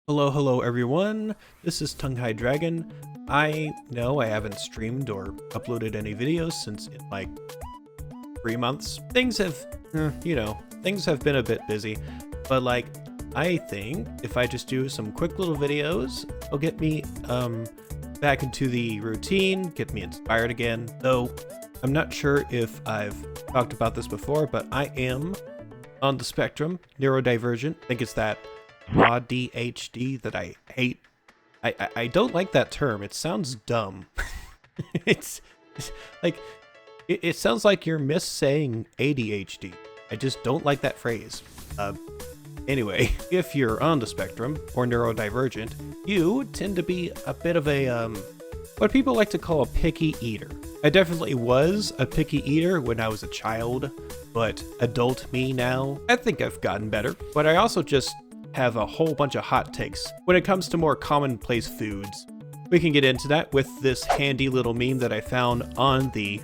Hello everyone. This is Tongue High Dragon. I know I haven't streamed or uploaded any videos since in like 3 months. Things have, things have been a bit busy, but like I think if I just do some quick little videos, it'll get me back into the routine, get me inspired again. Though I'm not sure if I've talked about this before, but I am on the spectrum, neurodivergent. I think it's that ADHD that I hate. I don't like that term. It sounds dumb. it's like it sounds like you're missaying ADHD. I just don't like that phrase. Anyway, if you're on the spectrum or neurodivergent, you tend to be a bit of a what people like to call a picky eater. I definitely was a picky eater when I was a child, but adult me now, I think I've gotten better. But I also just have a whole bunch of hot takes when it comes to more commonplace foods. We can get into that with this handy little meme that I found on the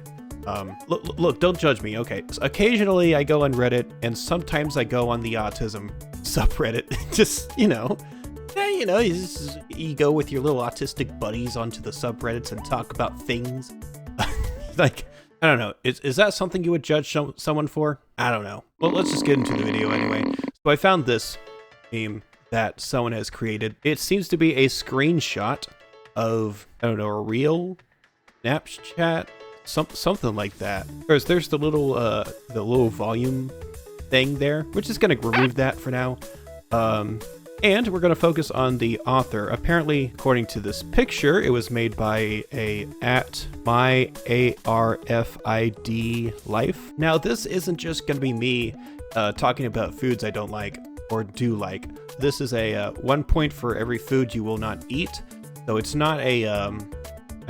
look, don't judge me, okay? So occasionally I go on Reddit and sometimes I go on the Autism subreddit. Just, you go with your little autistic buddies onto the subreddits and talk about things. Like, I don't know, is that something you would judge someone for? I don't know. Well, let's just get into the video anyway. So I found this meme that someone has created. It seems to be a screenshot of, I don't know, a real Snapchat, something like that. There's the little volume thing there. We're just gonna remove that for now. And we're gonna focus on the author. Apparently, according to this picture, it was made by a @myarfid life. Now, this isn't just gonna be me talking about foods I don't like or do like. This is a 1 point for every food you will not eat. So it's not a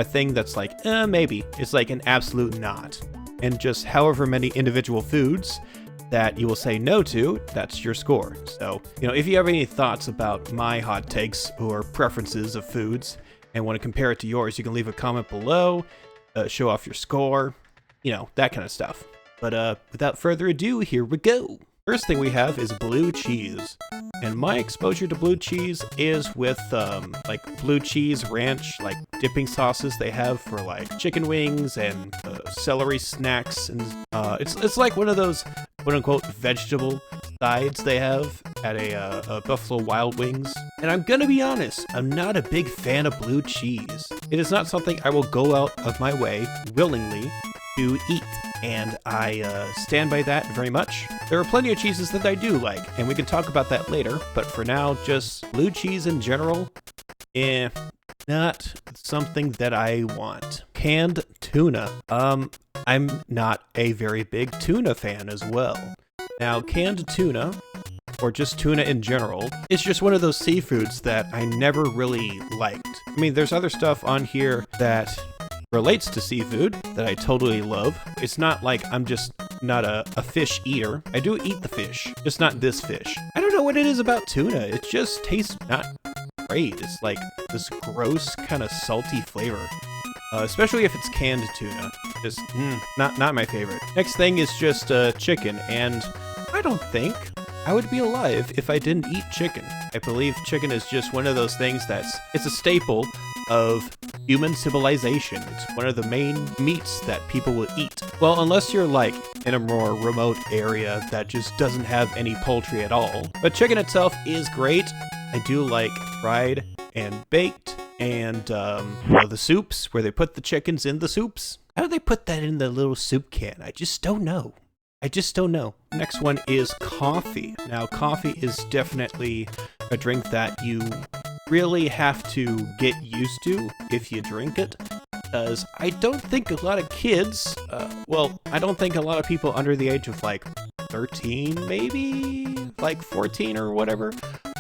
thing that's like, maybe. It's like an absolute not. And just however many individual foods that you will say no to, that's your score. So, if you have any thoughts about my hot takes or preferences of foods and want to compare it to yours, you can leave a comment below, show off your score, that kind of stuff. But without further ado, here we go. First thing we have is blue cheese. And my exposure to blue cheese is with like blue cheese ranch, like dipping sauces they have for like chicken wings and celery snacks. And it's like one of those quote unquote vegetable sides they have at a Buffalo Wild Wings. And I'm gonna be honest, I'm not a big fan of blue cheese. It is not something I will go out of my way willingly to eat, and I stand by that very much. There are plenty of cheeses that I do like, and we can talk about that later, but for now, just blue cheese in general, not something that I want. Canned tuna. I'm not a very big tuna fan as well. Now, canned tuna, or just tuna in general, is just one of those seafoods that I never really liked. I mean, there's other stuff on here that relates to seafood that I totally love. It's not like I'm just not a fish eater. I do eat the fish, just not this fish. I don't know what it is about tuna. It just tastes not great. It's like this gross kind of salty flavor, especially if it's canned tuna. Just not my favorite. Next thing is just chicken, and I don't think I would be alive if I didn't eat chicken. I believe chicken is just one of those things it's a staple of human civilization. It's one of the main meats that people will eat. Well, unless you're like in a more remote area that just doesn't have any poultry at all. But chicken itself is great. I do like fried and baked, and the soups where they put the chickens in the soups. How do they put that in the little soup can? I just don't know. Next one is coffee. Now, coffee is definitely a drink that you really have to get used to if you drink it, because I don't think a lot of kids, I don't think a lot of people under the age of like 13, maybe like 14 or whatever.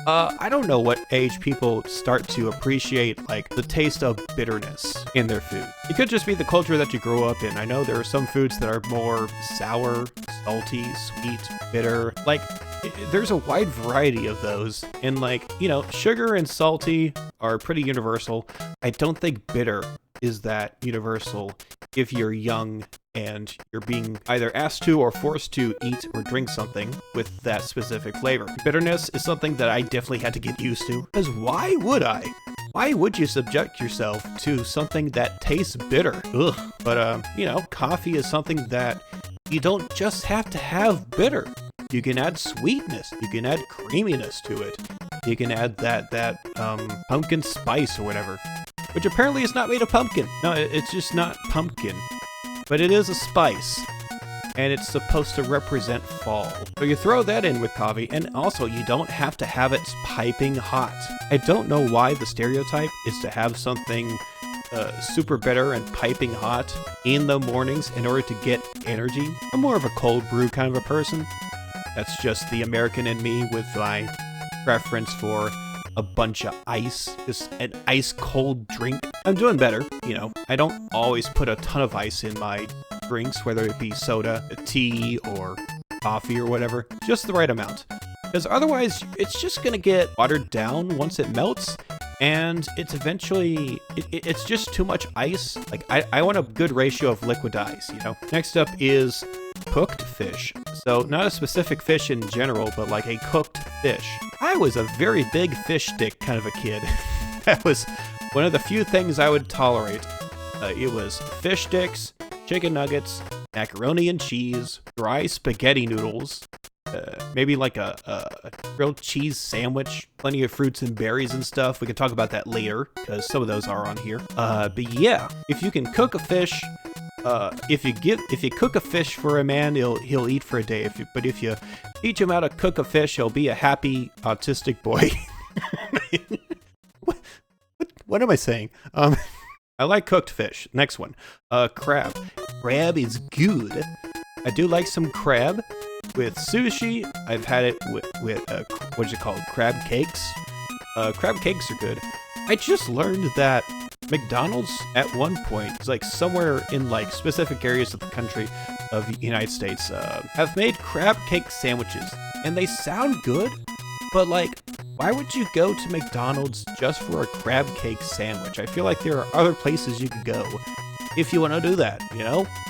I don't know what age people start to appreciate like the taste of bitterness in their food. It could just be the culture that you grow up in. I know there are some foods that are more sour, salty, sweet, bitter. Like, there's a wide variety of those. And like, sugar and salty are pretty universal. I don't think bitter is that universal if you're young and you're being either asked to or forced to eat or drink something with that specific flavor. Bitterness is something that I definitely had to get used to, because why would I? Why would you subject yourself to something that tastes bitter? Ugh. But, coffee is something that you don't just have to have bitter. You can add sweetness. You can add creaminess to it. You can add that pumpkin spice or whatever, which apparently is not made of pumpkin. No, it's just not pumpkin. But it is a spice, and it's supposed to represent fall. So you throw that in with coffee, and also you don't have to have it piping hot. I don't know why the stereotype is to have something super bitter and piping hot in the mornings in order to get energy. I'm more of a cold brew kind of a person. That's just the American in me with my preference for a bunch of ice, just an ice cold drink. I'm doing better, I don't always put a ton of ice in my drinks, whether it be soda, tea, or coffee or whatever, just the right amount. Because otherwise, it's just gonna get watered down once it melts, and it's eventually, it's just too much ice. Like, I want a good ratio of liquid to ice, Next up is cooked fish. So not a specific fish in general, but like a cooked fish. I was a very big fish stick kind of a kid. That was one of the few things I would tolerate. It was fish sticks, chicken nuggets, macaroni and cheese, dry spaghetti noodles, maybe like a grilled cheese sandwich, plenty of fruits and berries and stuff. We can talk about that later, because some of those are on here. But yeah, if you can cook a fish, if you cook a fish for a man, he'll eat for a day. But if you teach him how to cook a fish, he'll be a happy autistic boy. What am I saying? I like cooked fish. Next one, crab. Crab is good. I do like some crab with sushi. I've had it with what is it called? Crab cakes. Crab cakes are good. I just learned that McDonald's at one point, it's like somewhere in like specific areas of the country of the United States, have made crab cake sandwiches, and they sound good, but like, why would you go to McDonald's just for a crab cake sandwich? I feel like there are other places you could go if you want to do that,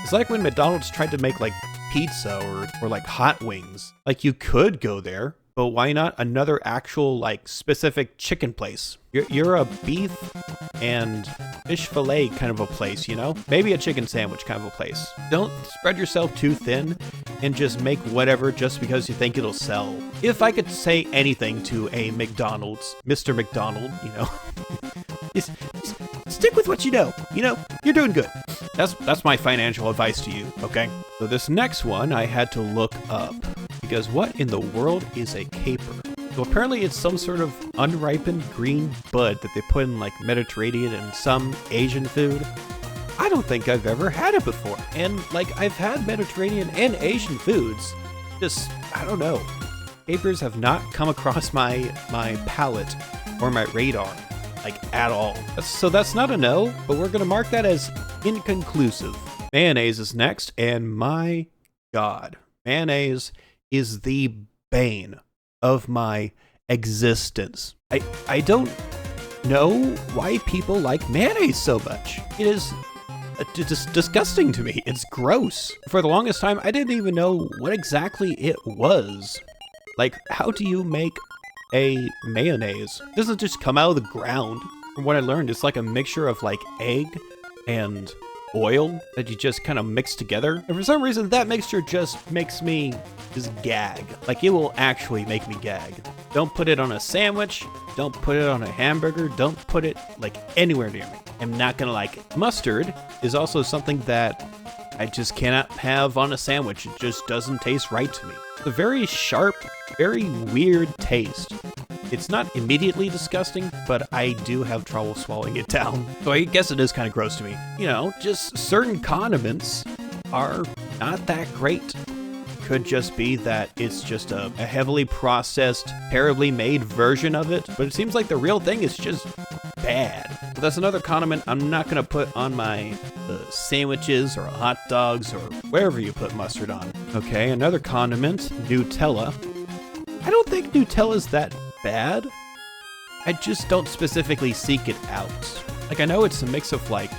It's like when McDonald's tried to make like pizza or like hot wings. Like, you could go there, but why not another actual like specific chicken place? You're a beef and fish fillet kind of a place, Maybe a chicken sandwich kind of a place. Don't spread yourself too thin and just make whatever just because you think it'll sell. If I could say anything to a McDonald's, Mr. McDonald, just stick with what you know. You're doing good. That's my financial advice to you, okay? So this next one I had to look up, because what in the world is a caper? So apparently it's some sort of unripened green bud that they put in like Mediterranean and some Asian food. I don't think I've ever had it before. And like, I've had Mediterranean and Asian foods. Just, I don't know. Capers have not come across my palate or my radar, like, at all. So that's not a no, but we're gonna mark that as inconclusive. Mayonnaise is next, and my God, mayonnaise is the bane of my existence. I don't know why people like mayonnaise so much. It is just disgusting to me. It's gross. For the longest time, I didn't even know what exactly it was. Like, how do you make a mayonnaise? It doesn't just come out of the ground. From what I learned, it's like a mixture of like egg and oil that you just kind of mix together. And for some reason, that mixture just makes me just gag. Like, it will actually make me gag. Don't put it on a sandwich. Don't put it on a hamburger. Don't put it like anywhere near me. I'm not gonna like it. Mustard is also something that I just cannot have on a sandwich. It just doesn't taste right to me. It's a very sharp, very weird taste. It's not immediately disgusting, but I do have trouble swallowing it down. So I guess it is kind of gross to me. Just certain condiments are not that great. Could just be that it's just a heavily processed, terribly made version of it, but it seems like the real thing is just bad. So that's another condiment I'm not gonna put on my sandwiches or hot dogs or wherever you put mustard on. Okay, another condiment, Nutella. I don't think Nutella's that bad. I just don't specifically seek it out. Like, I know it's a mix of like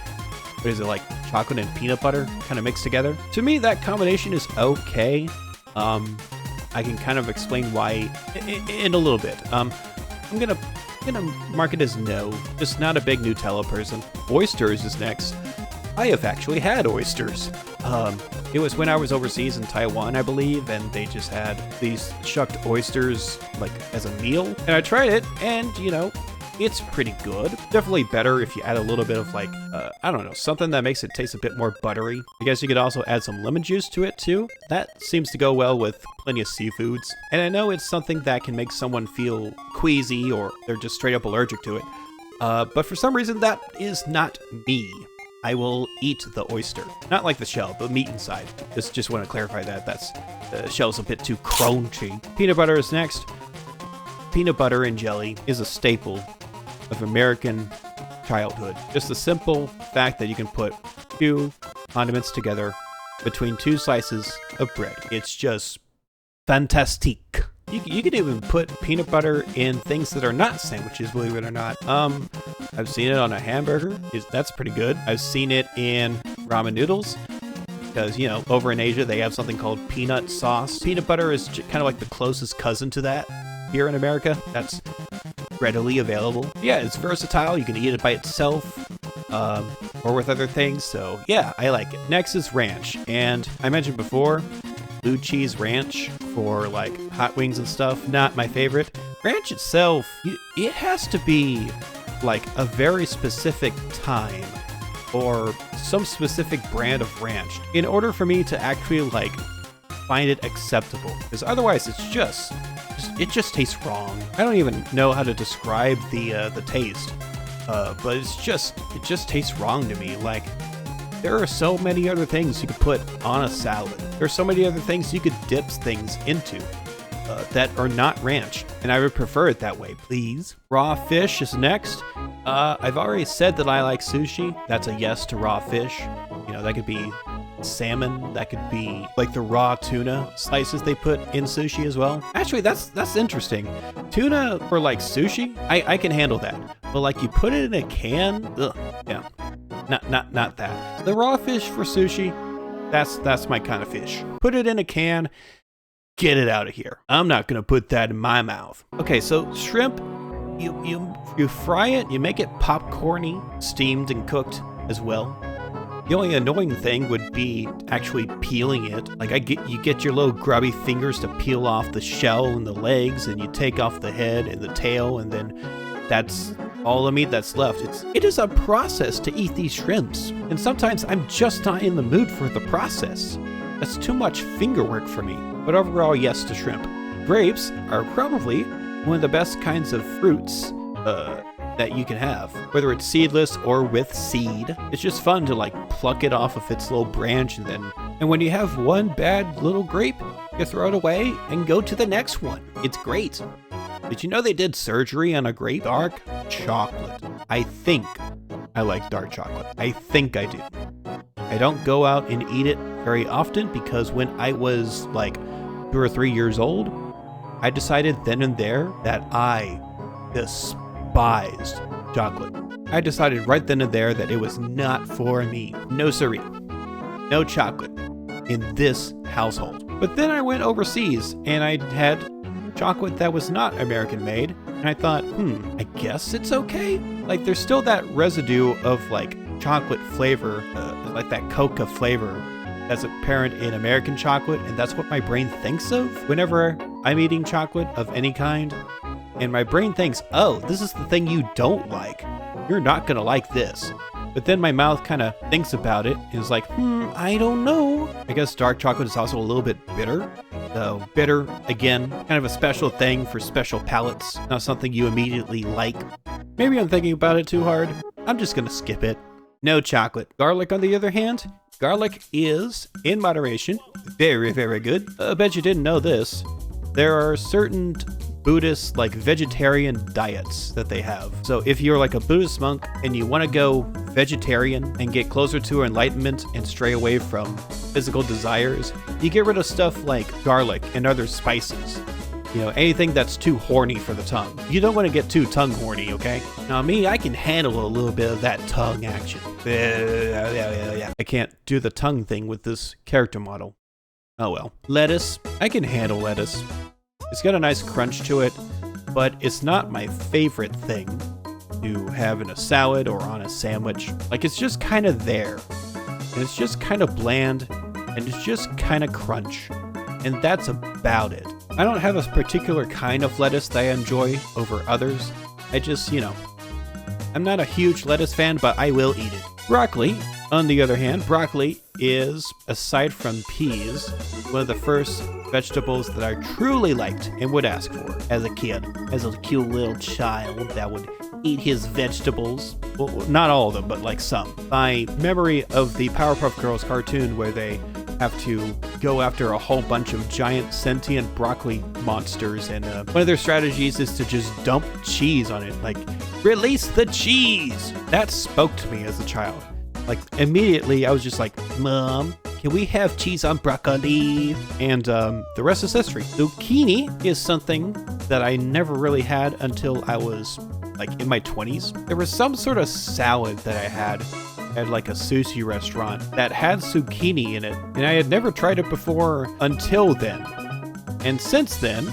what is it, like chocolate and peanut butter kind of mixed together. To me, that combination is okay. I can kind of explain why in a little bit. I'm gonna mark it as no, just not a big Nutella person. Oysters is next. I have actually had oysters. It was when I was overseas in Taiwan, I believe, and they just had these shucked oysters like as a meal. And I tried it, and you know, it's pretty good. Definitely better if you add a little bit of like, I don't know, something that makes it taste a bit more buttery. I guess you could also add some lemon juice to it too. That seems to go well with plenty of seafoods. And I know it's something that can make someone feel queasy or they're just straight up allergic to it. But for some reason, that is not me. I will eat the oyster. Not like the shell, but meat inside. Just want to clarify that. The shell's a bit too crunchy. Peanut butter is next. Peanut butter and jelly is a staple of American childhood. Just the simple fact that you can put two condiments together between two slices of bread. It's just fantastique. You can even put peanut butter in things that are not sandwiches, believe it or not. I've seen it on a hamburger. That's pretty good. I've seen it in ramen noodles because, you know, over in Asia, they have something called peanut sauce. Peanut butter is kind of like the closest cousin to that here in America. That's readily available. Yeah, it's versatile. You can eat it by itself or with other things. So yeah, I like it. Next is ranch. And I mentioned before, blue cheese ranch for like hot wings and stuff. Not my favorite. Ranch itself, it has to be like a very specific time or some specific brand of ranch in order for me to actually like find it acceptable. Because otherwise it just tastes wrong. I don't even know how to describe the taste, but it just tastes wrong to me. Like, there are so many other things you could put on a salad. There's so many other things you could dip things into that are not ranch, and I would prefer it that way, please. Raw fish is next. I've already said that I like sushi. That's a yes to raw fish. You know, that could be salmon, that could be like the raw tuna slices they put in sushi as well. Actually, that's interesting. Tuna for like sushi, I can handle that. But like you put it in a can, ugh, yeah, not that. So the raw fish for sushi, that's my kind of fish. Put it in a can, get it out of here. I'm not gonna put that in my mouth. Okay, so shrimp, you fry it, you make it popcorny, steamed and cooked as well. The only annoying thing would be actually peeling it. Like you get your little grubby fingers to peel off the shell and the legs, and you take off the head and the tail, and then that's all the meat that's left. It is a process to eat these shrimps, and sometimes I'm just not in the mood for the process. That's too much finger work for me. But overall, yes to shrimp. Grapes are probably one of the best kinds of fruits that you can have, whether it's seedless or with seed. It's just fun to like pluck it off of its little branch, and when you have one bad little grape, you throw it away and go to the next one. It's great. Did you know they did surgery on a grape? Dark chocolate. I think I like dark chocolate. I think I do. I don't go out and eat it very often because when I was like 2 or 3 years old, I decided then and there that I despised chocolate. I decided right then and there that it was not for me. No siree. No chocolate in this household. But then I went overseas and I had chocolate that was not American made, and I thought, I guess it's okay. Like, there's still that residue of like chocolate flavor, like that coca flavor that's apparent in American chocolate, and that's what my brain thinks of whenever I'm eating chocolate of any kind. And my brain thinks, oh, this is the thing you don't like. You're not gonna like this. But then my mouth kind of thinks about it and is like, I don't know. I guess dark chocolate is also a little bit bitter. So bitter, again, kind of a special thing for special palates, not something you immediately like. Maybe I'm thinking about it too hard. I'm just gonna skip it. No chocolate. Garlic, on the other hand, garlic is, in moderation, very, very good. I bet you didn't know this. There are certain Buddhist, like vegetarian diets that they have. So if you're like a Buddhist monk and you want to go vegetarian and get closer to enlightenment and stray away from physical desires, you get rid of stuff like garlic and other spices. You know, anything that's too horny for the tongue. You don't want to get too tongue horny, okay? Now me, I can handle a little bit of that tongue action. I can't do the tongue thing with this character model. Oh well. Lettuce. I can handle lettuce. It's got a nice crunch to it, but it's not my favorite thing to have in a salad or on a sandwich. Like, it's just kind of there. And it's just kind of bland, and it's just kind of crunch. And that's about it. I don't have a particular kind of lettuce that I enjoy over others. I just, you know, I'm not a huge lettuce fan, but I will eat it. Broccoli, on the other hand, broccoli is, aside from peas, one of the first vegetables that I truly liked and would ask for as a kid. As a cute little child that would eat his vegetables. Well, not all of them, but like some. My memory of the Powerpuff Girls cartoon where they have to go after a whole bunch of giant sentient broccoli monsters, and one of their strategies is to just dump cheese on it, like, release the cheese! That spoke to me as a child. Like, immediately I was just like, Mom, can we have cheese on broccoli? And the rest is history. Zucchini is something that I never really had until I was like in my 20s. There was some sort of salad that I had at like a sushi restaurant that had zucchini in it, and I had never tried it before until then. And since then,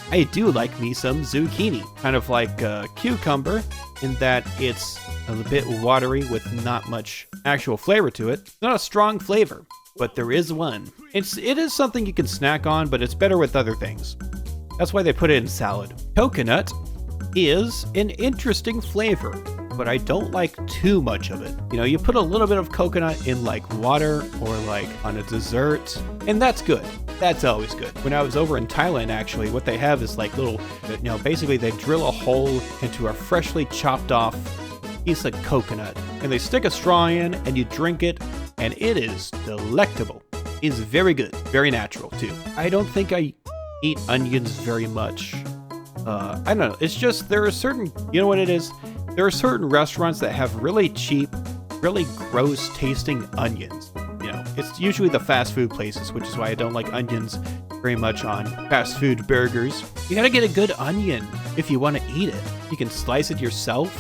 I do like me some zucchini. Kind of like a cucumber in that it's a bit watery with not much actual flavor to it. Not a strong flavor, but there is one. It is something you can snack on, but it's better with other things. That's why they put it in salad. Coconut is an interesting flavor, but I don't like too much of it. You know, you put a little bit of coconut in like water or like on a dessert, and that's good. That's always good. When I was over in Thailand, actually, what they have is like little, you know, basically they drill a hole into a freshly chopped off piece of coconut, and they stick a straw in, and you drink it, and it is delectable. It's very good, very natural too. I don't think I eat onions very much. I don't know. It's just there are certain, you know what it is? There are certain restaurants that have really cheap, really gross tasting onions. You know, it's usually the fast food places, which is why I don't like onions very much on fast food burgers. You gotta get a good onion if you want to eat it. You can slice it yourself.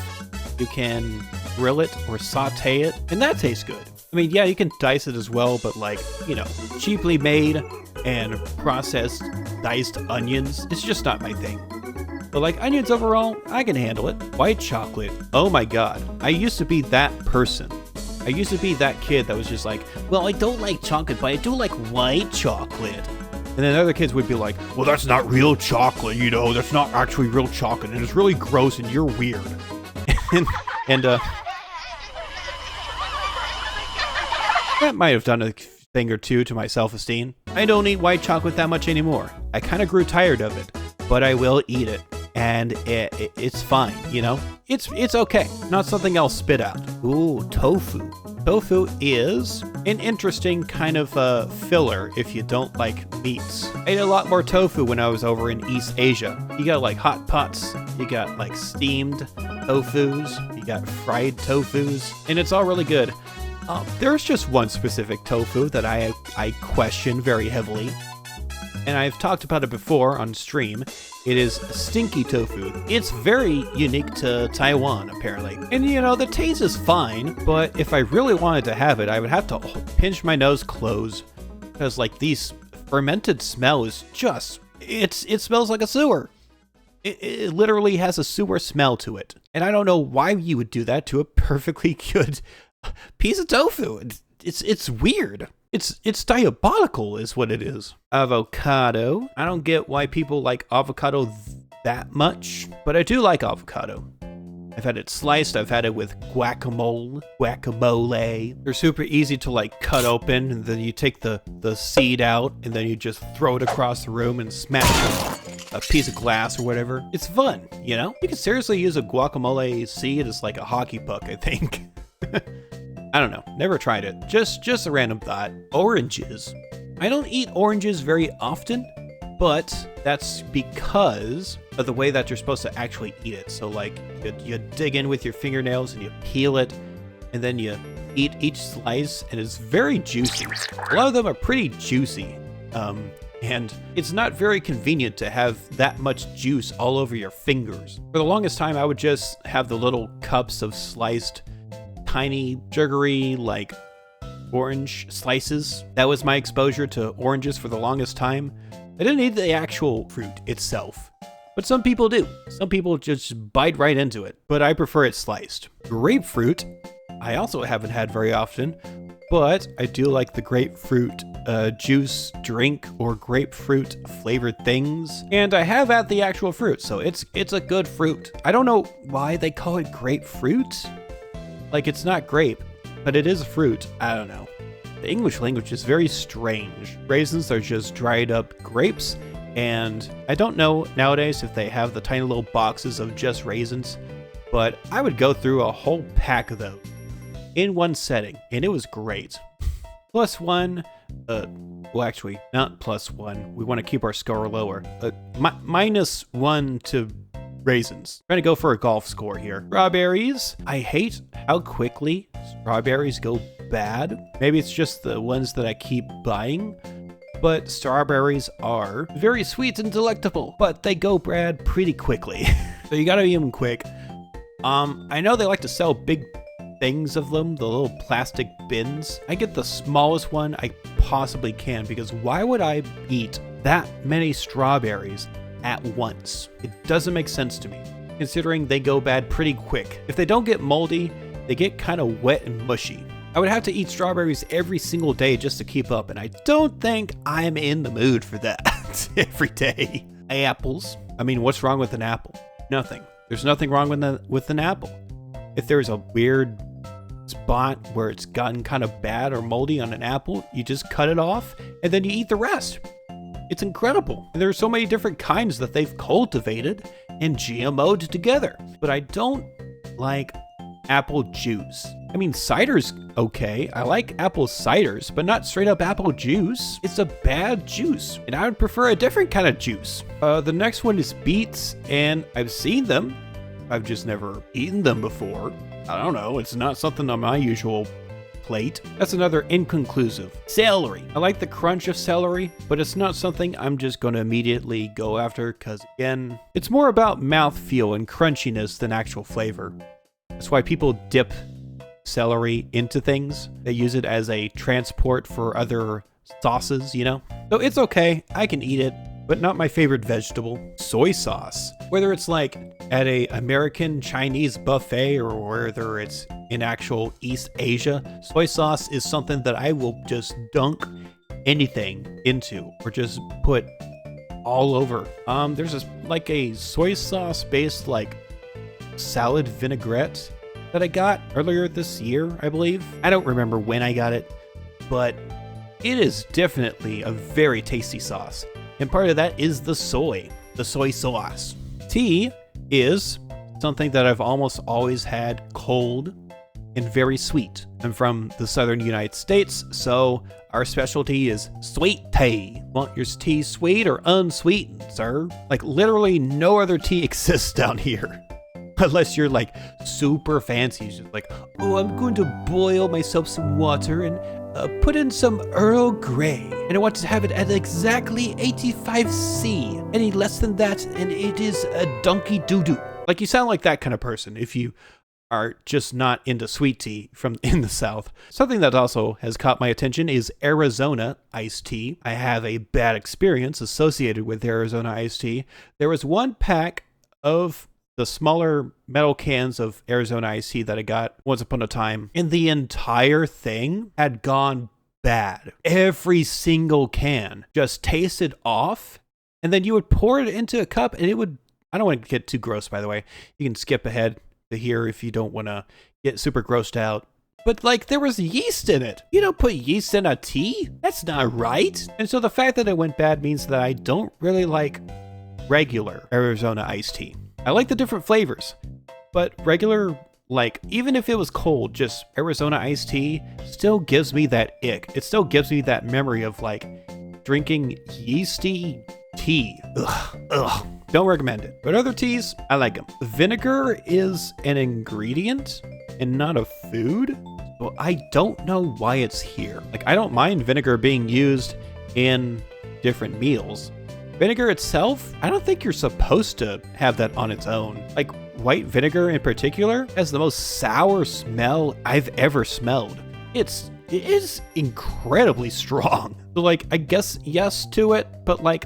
You can grill it or saute it, and that tastes good. I mean, yeah, you can dice it as well, but like, you know, cheaply made and processed diced onions, it's just not my thing. But like onions overall, I can handle it. White chocolate, oh my god. I used to be that person. I used to be that kid that was just like, well, I don't like chocolate, but I do like white chocolate. And then other kids would be like, well, that's not real chocolate, you know, that's not actually real chocolate, and it's really gross, and you're weird. and that might have done a thing or two to my self-esteem. I don't eat white chocolate that much anymore. I kind of grew tired of it, but I will eat it, and it's fine, you know? It's okay. Not something I'll spit out. Ooh, tofu. Tofu is an interesting kind of filler if you don't like meats. I ate a lot more tofu when I was over in East Asia. You got like hot pots, you got like steamed tofus, you got fried tofus, and it's all really good. There's just one specific tofu that I question very heavily, and I've talked about it before on stream. It is stinky tofu. It's very unique to Taiwan, apparently. And you know, the taste is fine, but if I really wanted to have it, I would have to pinch my nose close, because like these fermented smell is just, it smells like a sewer. It literally has a sewer smell to it. And I don't know why you would do that to a perfectly good piece of tofu. It's weird. It's diabolical is what it is. Avocado. I don't get why people like avocado that much, but I do like avocado. I've had it sliced, I've had it with guacamole. They're super easy to like cut open, and then you take the seed out, and then you just throw it across the room and smash a piece of glass or whatever. It's fun, you know? You can seriously use a guacamole seed as like a hockey puck, I think. I don't know, never tried it. Just a random thought. Oranges. I don't eat oranges very often, but that's because of the way that you're supposed to actually eat it. So like, you dig in with your fingernails and you peel it, and then you eat each slice, and it's very juicy. A lot of them are pretty juicy. And it's not very convenient to have that much juice all over your fingers. For the longest time, I would just have the little cups of sliced, tiny, sugary, like orange slices. That was my exposure to oranges for the longest time. I didn't eat the actual fruit itself, but some people do. Some people just bite right into it, but I prefer it sliced. Grapefruit, I also haven't had very often, but I do like the grapefruit juice drink or grapefruit flavored things. And I have had the actual fruit, so it's a good fruit. I don't know why they call it grapefruit. Like, it's not grape, but it is a fruit. I don't know. The English language is very strange. Raisins are just dried up grapes, and I don't know nowadays if they have the tiny little boxes of just raisins, but I would go through a whole pack of those in one setting, and it was great. Plus one, well, actually, not plus one. We want to keep our score lower. Minus one to raisins. Trying to go for a golf score here. Strawberries. I hate how quickly strawberries go bad. Maybe it's just the ones that I keep buying, but strawberries are very sweet and delectable, but they go bad pretty quickly. So you gotta eat them quick. I know they like to sell big things of them, the little plastic bins. I get the smallest one I possibly can, because why would I eat that many strawberries at once? It doesn't make sense to me, considering they go bad pretty quick. If they don't get moldy, they get kind of wet and mushy. I would have to eat strawberries every single day just to keep up, and I don't think I'm in the mood for that every day. Apples. I mean, what's wrong with an apple? Nothing. There's nothing wrong with an apple. If there's a weird spot where it's gotten kind of bad or moldy on an apple, you just cut it off and then you eat the rest. It's incredible. And there are so many different kinds that they've cultivated and GMO'd together. But I don't like apple juice. I mean, cider's okay. I like apple ciders, but not straight up apple juice. It's a bad juice, and I would prefer a different kind of juice. The next one is beets, and I've seen them. I've just never eaten them before. I don't know, it's not something on my usual plate. That's another inconclusive. Celery. I like the crunch of celery, but it's not something I'm just going to immediately go after, because again, it's more about mouthfeel and crunchiness than actual flavor. That's why people dip celery into things. They use it as a transport for other sauces, you know? So it's okay, I can eat it, but not my favorite vegetable. Soy sauce. Whether it's like at a American Chinese buffet or whether it's in actual East Asia, soy sauce is something that I will just dunk anything into or just put all over. There's a soy sauce based like salad vinaigrette that I got earlier this year, I believe. I don't remember when I got it, but it is definitely a very tasty sauce. And part of that is the soy sauce. Tea is something that I've almost always had cold and very sweet. I'm from the southern United States, so our specialty is sweet tea. Want your tea sweet or unsweetened, sir? Like literally no other tea exists down here. Unless you're like super fancy, just like, oh, I'm going to boil myself some water and put in some Earl Grey. And I want to have it at exactly 85°C. Any less than that, and it is a donkey doo-doo. Like, you sound like that kind of person if you are just not into sweet tea from in the South. Something that also has caught my attention is Arizona iced tea. I have a bad experience associated with Arizona iced tea. There was one pack of the smaller metal cans of Arizona iced tea that I got once upon a time, and the entire thing had gone bad. Every single can just tasted off, and then you would pour it into a cup and it would, I don't want to get too gross, by the way. You can skip ahead to here if you don't want to get super grossed out. But like, there was yeast in it. You don't put yeast in a tea? That's not right. And so the fact that it went bad means that I don't really like regular Arizona iced tea. I like the different flavors, but regular, like, even if it was cold, just Arizona iced tea still gives me that ick. It still gives me that memory of like drinking yeasty tea. Ugh. Don't recommend it. But other teas, I like them. Vinegar is an ingredient and not a food. So I don't know why it's here. Like, I don't mind vinegar being used in different meals. Vinegar itself, I don't think you're supposed to have that on its own. Like white vinegar in particular has the most sour smell I've ever smelled. It is incredibly strong. So like, I guess yes to it, but like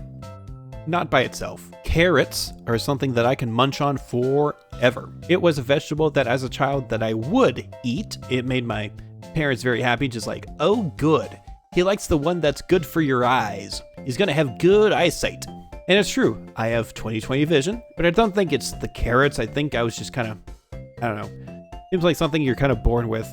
not by itself. Carrots are something that I can munch on forever. It was a vegetable that as a child that I would eat. It made my parents very happy, just like, oh good. He likes the one that's good for your eyes. He's gonna have good eyesight. And it's true, I have 20/20 vision, but I don't think it's the carrots. I think I was just kind of, I don't know. Seems like something you're kind of born with.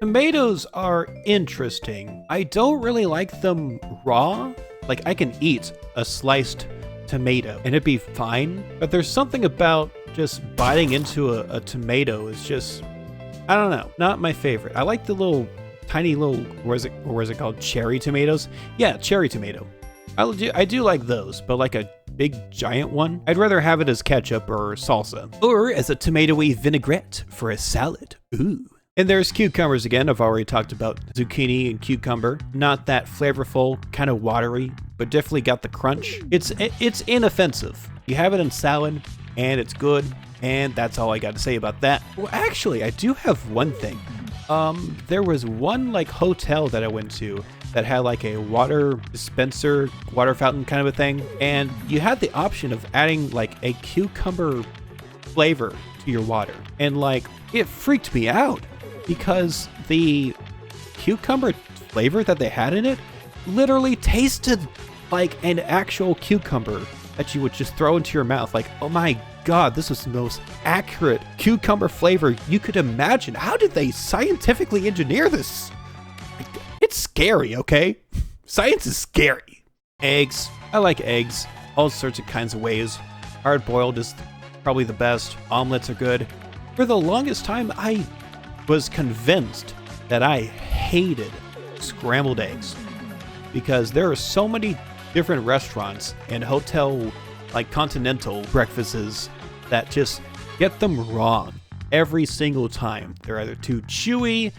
Tomatoes are interesting. I don't really like them raw. Like I can eat a sliced tomato and it'd be fine, but there's something about just biting into a tomato is just, I don't know, not my favorite. I like the little tiny little, what is it called? Cherry tomatoes? Yeah, cherry tomato. I do like those, but like a big giant one, I'd rather have it as ketchup or salsa. Or as a tomatoey vinaigrette for a salad. Ooh. And there's cucumbers again. I've already talked about zucchini and cucumber. Not that flavorful, kind of watery, but definitely got the crunch. It's inoffensive. You have it in salad, and it's good, and that's all I got to say about that. Well, actually, I do have one thing. There was one like hotel that I went to that had like a water dispenser, water fountain kind of a thing, and you had the option of adding like a cucumber flavor to your water, and like it freaked me out because the cucumber flavor that they had in it literally tasted like an actual cucumber that you would just throw into your mouth. Like, oh my God, this was the most accurate cucumber flavor you could imagine. How did they scientifically engineer this? It's scary, okay? Science is scary. Eggs. I like eggs. All sorts of kinds of ways. Hard-boiled is probably the best. Omelets are good. For the longest time, I was convinced that I hated scrambled eggs because there are so many different restaurants and hotel, like continental breakfasts that just get them wrong every single time. They're either too chewy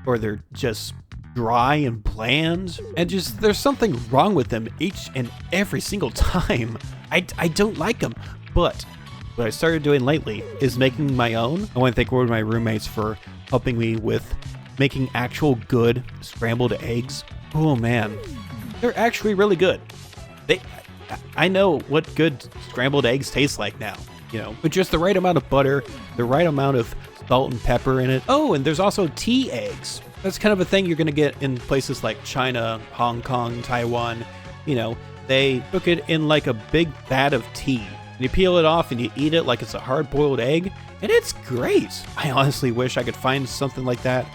or they're just dry and bland, and just there's something wrong with them each and every single time. I don't like them, but what I started doing lately is making my own. I want to thank one of my roommates for helping me with making actual good scrambled eggs. Oh man, they're actually really good. I know what good scrambled eggs taste like now, you know, with just the right amount of butter, the right amount of salt and pepper in it. Oh, and there's also tea eggs. That's kind of a thing you're going to get in places like China, Hong Kong, Taiwan. You know, they cook it in like a big vat of tea. And you peel it off and you eat it like it's a hard-boiled egg, and it's great. I honestly wish I could find something like that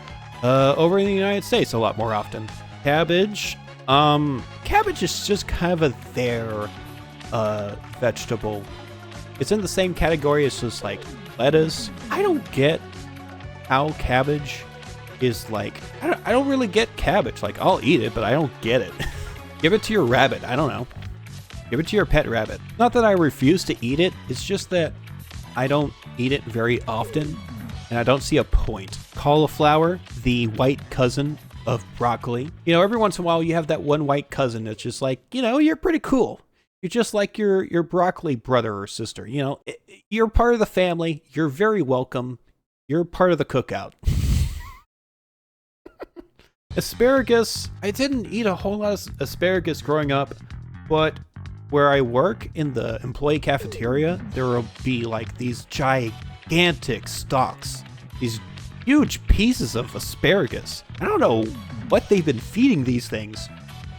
over in the United States a lot more often. Cabbage. Cabbage is just kind of a there vegetable. It's in the same category as just like lettuce. I don't get how cabbage is like, I don't really get cabbage. Like, I'll eat it, but I don't get it. Give it to your rabbit. I don't know. Give it to your pet rabbit. Not that I refuse to eat it. It's just that I don't eat it very often, and I don't see a point. Cauliflower, the white cousin of broccoli. You know, every once in a while you have that one white cousin that's just like, you know, you're pretty cool. You're just like your broccoli brother or sister. You know, you're part of the family. You're very welcome. You're part of the cookout. Asparagus. I didn't eat a whole lot of asparagus growing up, but where I work in the employee cafeteria, there will be like these gigantic stalks, these huge pieces of asparagus. I don't know what they've been feeding these things,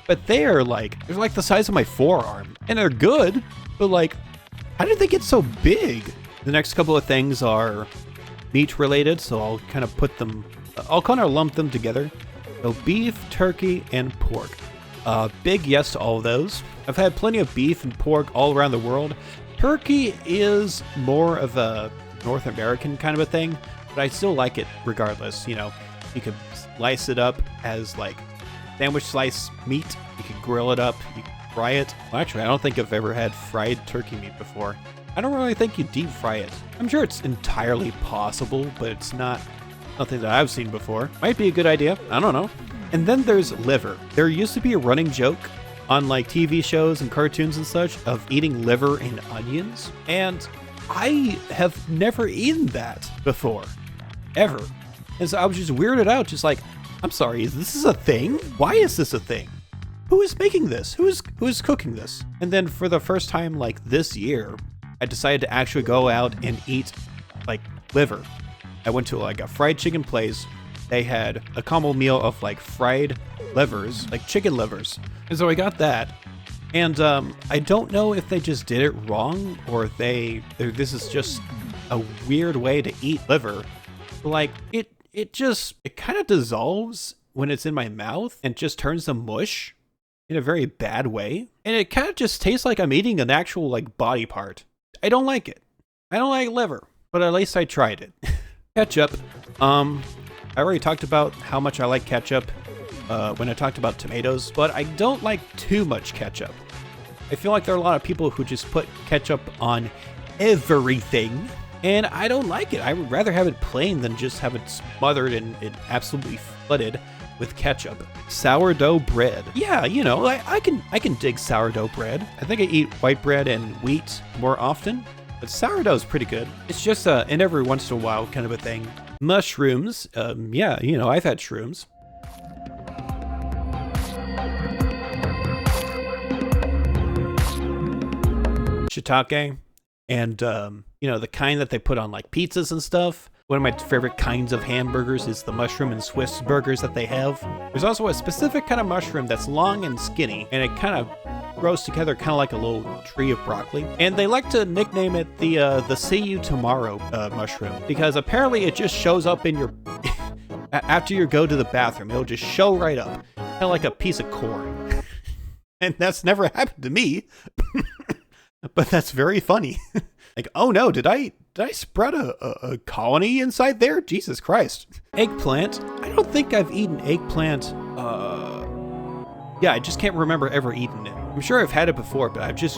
but they're like the size of my forearm, and they're good, but like, how did they get so big? The next couple of things are meat related, so I'll kind of lump them together. So beef, turkey, and pork. Big yes to all of those. I've had plenty of beef and pork all around the world. Turkey is more of a North American kind of a thing, but I still like it regardless. You know, you could slice it up as like sandwich slice meat. You could grill it up. You could fry it. Well, actually, I don't think I've ever had fried turkey meat before. I don't really think you deep fry it. I'm sure it's entirely possible, but it's not something that I've seen before. Might be a good idea. I don't know. And then there's liver. There used to be a running joke on like TV shows and cartoons and such of eating liver and onions. And I have never eaten that before, ever. And so I was just weirded out, just like, I'm sorry, this is a thing? Why is this a thing? Who is making this? Who is cooking this? And then for the first time like this year, I decided to actually go out and eat like liver. I went to like a fried chicken place. They had a combo meal of like fried livers, like chicken livers. And so I got that. And I don't know if they just did it wrong or if this is just a weird way to eat liver. But like it kind of dissolves when it's in my mouth and just turns to mush in a very bad way. And it kind of just tastes like I'm eating an actual like body part. I don't like it. I don't like liver, but at least I tried it. Ketchup. I already talked about how much I like ketchup when I talked about tomatoes, but I don't like too much ketchup. I feel like there are a lot of people who just put ketchup on everything, and I don't like it. I would rather have it plain than just have it smothered and absolutely flooded with ketchup. Sourdough bread. Yeah, you know, I can dig sourdough bread. I think I eat white bread and wheat more often, but sourdough is pretty good. It's just an every once in a while kind of a thing. Mushrooms. Yeah, you know, I've had shrooms. Shiitake, and you know, the kind that they put on like pizzas and stuff. One of my favorite kinds of hamburgers is the mushroom and Swiss burgers that they have. There's also a specific kind of mushroom that's long and skinny, and it kind of grows together kind of like a little tree of broccoli. And they like to nickname it the see you tomorrow mushroom, because apparently it just shows up in your after you go to the bathroom. It'll just show right up, kind of like a piece of corn. And that's never happened to me. But that's very funny. Like, oh no, did I spread a colony inside there? Jesus Christ. Eggplant. I don't think I've eaten eggplant. Yeah, I just can't remember ever eating it. I'm sure I've had it before, but I've just,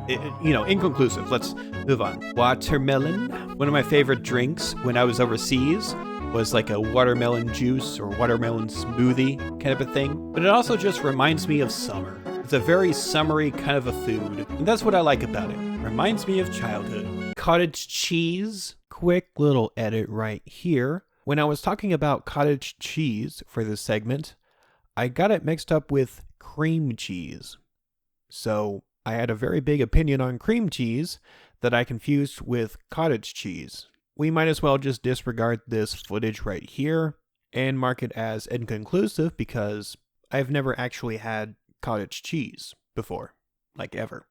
you know, inconclusive. Let's move on. Watermelon. One of my favorite drinks when I was overseas was like a watermelon juice or watermelon smoothie kind of a thing. But it also just reminds me of summer. It's a very summery kind of a food, and that's what I like about it. Reminds me of childhood. Cottage cheese. Quick little edit right here. When I was talking about cottage cheese for this segment, I got it mixed up with cream cheese. So I had a very big opinion on cream cheese that I confused with cottage cheese. We might as well just disregard this footage right here and mark it as inconclusive because I've never actually had cottage cheese before, like ever.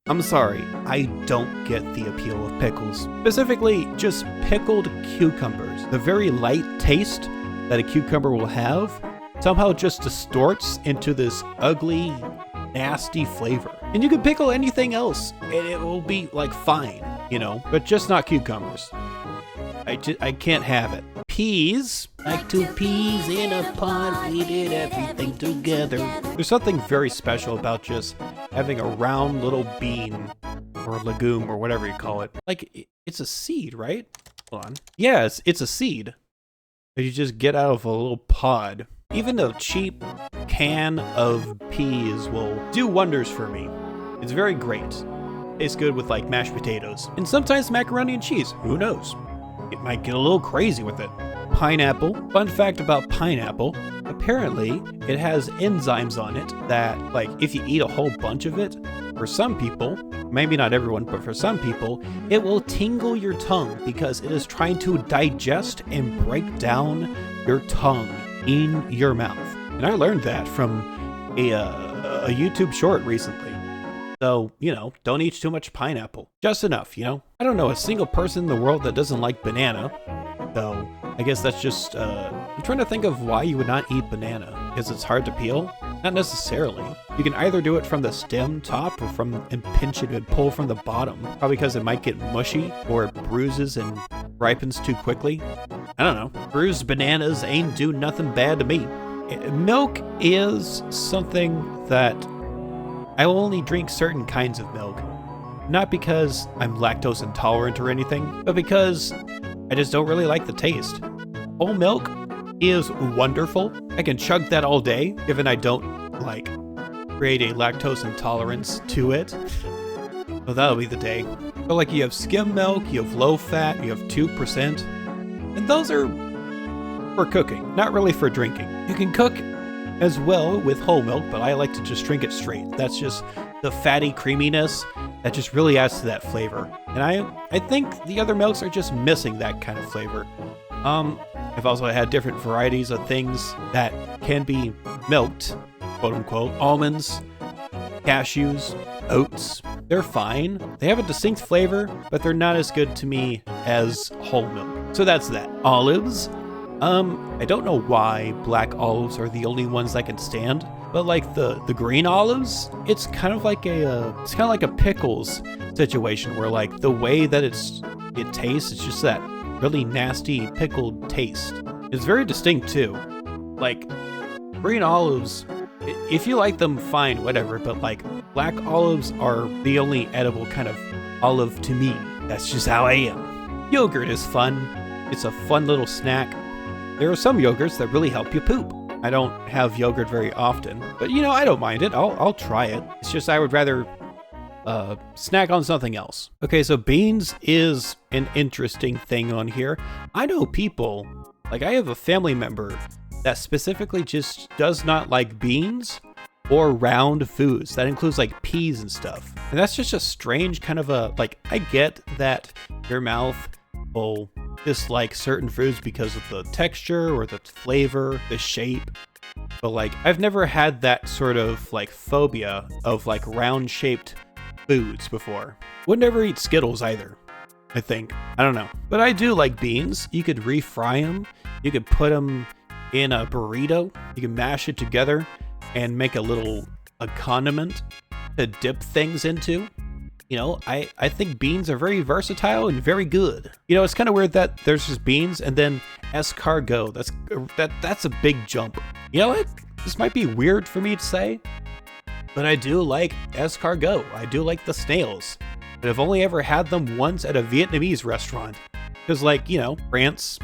I'm sorry, I don't get the appeal of pickles. Specifically, just pickled cucumbers. The very light taste that a cucumber will have somehow just distorts into this ugly, nasty flavor. And you can pickle anything else, and it will be like fine, you know, but just not cucumbers. I can't have it. Peas. Like two peas in a pod, we did everything together. There's something very special about just having a round little bean or legume or whatever you call it. Like, it's a seed, right? Hold on. Yeah, it's a seed that you just get out of a little pod. Even a cheap can of peas will do wonders for me. It's very great. Tastes good with like mashed potatoes. And sometimes macaroni and cheese. Who knows? It might get a little crazy with it. Pineapple. Fun fact about pineapple. Apparently, it has enzymes on it that, like, if you eat a whole bunch of it, for some people, maybe not everyone, but for some people, it will tingle your tongue because it is trying to digest and break down your tongue in your mouth. And I learned that from a YouTube short recently. So, you know, don't eat too much pineapple. Just enough, you know? I don't know a single person in the world that doesn't like banana. So, I guess that's just, I'm trying to think of why you would not eat banana. Because it's hard to peel? Not necessarily. You can either do it from the stem top or and pinch it and pull from the bottom. Probably because it might get mushy or it bruises and ripens too quickly. I don't know. Bruised bananas ain't do nothing bad to me. Milk is something that I will only drink certain kinds of milk. Not because I'm lactose intolerant or anything, but because I just don't really like the taste. Whole milk is wonderful. I can chug that all day, given I don't, like, create a lactose intolerance to it. So that'll be the day. But like you have skim milk, you have low fat, you have 2%. And those are for cooking, not really for drinking. You can cook as well with whole milk, but I like to just drink it straight. That's just the fatty creaminess that just really adds to that flavor. And I think the other milks are just missing that kind of flavor. I've also had different varieties of things that can be milked, quote unquote. Almonds, cashews, oats. They're fine. They have a distinct flavor, but they're not as good to me as whole milk. So that's that. Olives. I don't know why black olives are the only ones I can stand, but like the green olives, it's kind of like a pickles situation where like the way that it tastes, it's just that really nasty pickled taste. It's very distinct too. Like green olives, if you like them, fine, whatever, but like black olives are the only edible kind of olive to me. That's just how I am. Yogurt is fun. It's a fun little snack. There are some yogurts that really help you poop. I don't have yogurt very often, but you know, I don't mind it. I'll try it. It's just I would rather snack on something else. Okay, so beans is an interesting thing on here. I know people, like I have a family member that specifically just does not like beans or round foods. That includes like peas and stuff. And that's just a strange kind of like, I get that your mouth will dislike certain foods because of the texture or the flavor, the shape. But like, I've never had that sort of like phobia of like round shaped foods before. Would never eat Skittles either, I think. I don't know. But I do like beans. You could refry them. You could put them in a burrito. You can mash it together and make a condiment to dip things into. You know, I think beans are very versatile and very good. You know, it's kind of weird that there's just beans and then escargot. That's a big jump. You know what? This might be weird for me to say, but I do like escargot. I do like the snails. But I've only ever had them once at a Vietnamese restaurant. Because like, you know, France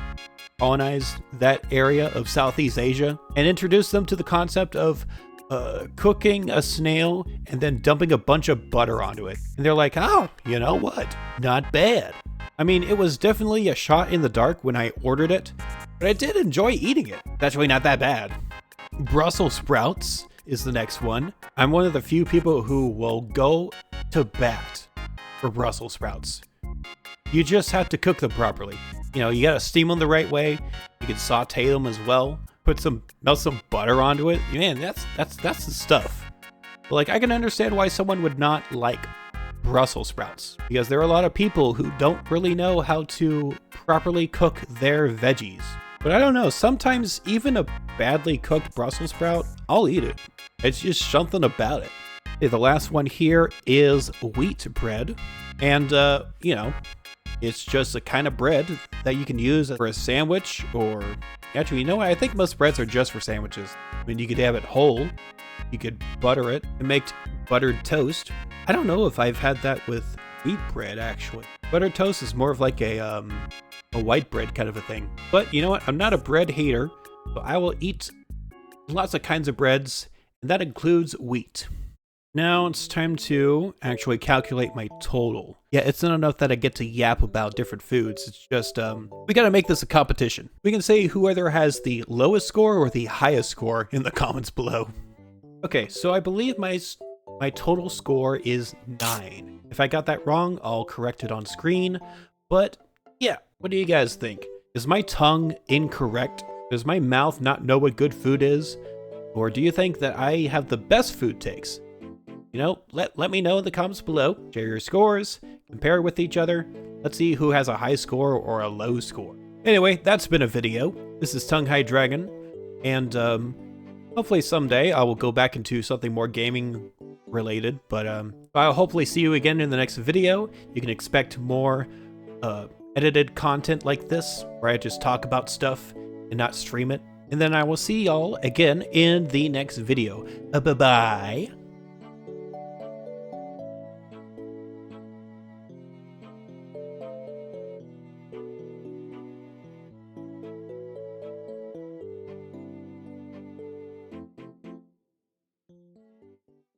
colonized that area of Southeast Asia and introduced them to the concept of cooking a snail and then dumping a bunch of butter onto it. And they're like, oh, you know what? Not bad. I mean, it was definitely a shot in the dark when I ordered it, but I did enjoy eating it. That's really not that bad. Brussels sprouts is the next one. I'm one of the few people who will go to bat for Brussels sprouts. You just have to cook them properly. You know, you gotta steam them the right way. You can saute them as well. Melt some butter onto it. Man, that's the stuff. But like, I can understand why someone would not like Brussels sprouts, because there are a lot of people who don't really know how to properly cook their veggies. But I don't know, sometimes even a badly cooked Brussels sprout, I'll eat it. It's just something about it. Okay, the last one here is wheat bread. And, you know, it's just a kind of bread that you can use for a sandwich, or actually, you know what? I think most breads are just for sandwiches. I mean, you could have it whole, you could butter it and make buttered toast. I don't know if I've had that with wheat bread, actually. Buttered toast is more of like a white bread kind of a thing. But you know what? I'm not a bread hater, so I will eat lots of kinds of breads, and that includes wheat. Now it's time to actually calculate my total. Yeah, it's not enough that I get to yap about different foods. It's just, we gotta make this a competition. We can say whoever has the lowest score or the highest score in the comments below. Okay, so I believe my total score is 9. If I got that wrong, I'll correct it on screen. But yeah, what do you guys think? Is my tongue incorrect? Does my mouth not know what good food is? Or do you think that I have the best food takes? You know, let me know in the comments below. Share your scores, compare with each other. Let's see who has a high score or a low score. Anyway, that's been a video. This is Tongue High Dragon, and hopefully someday I will go back into something more gaming related, but I'll hopefully see you again in the next video. You can expect more edited content like this, where I just talk about stuff and not stream it. And then I will see y'all again in the next video. Bye-bye.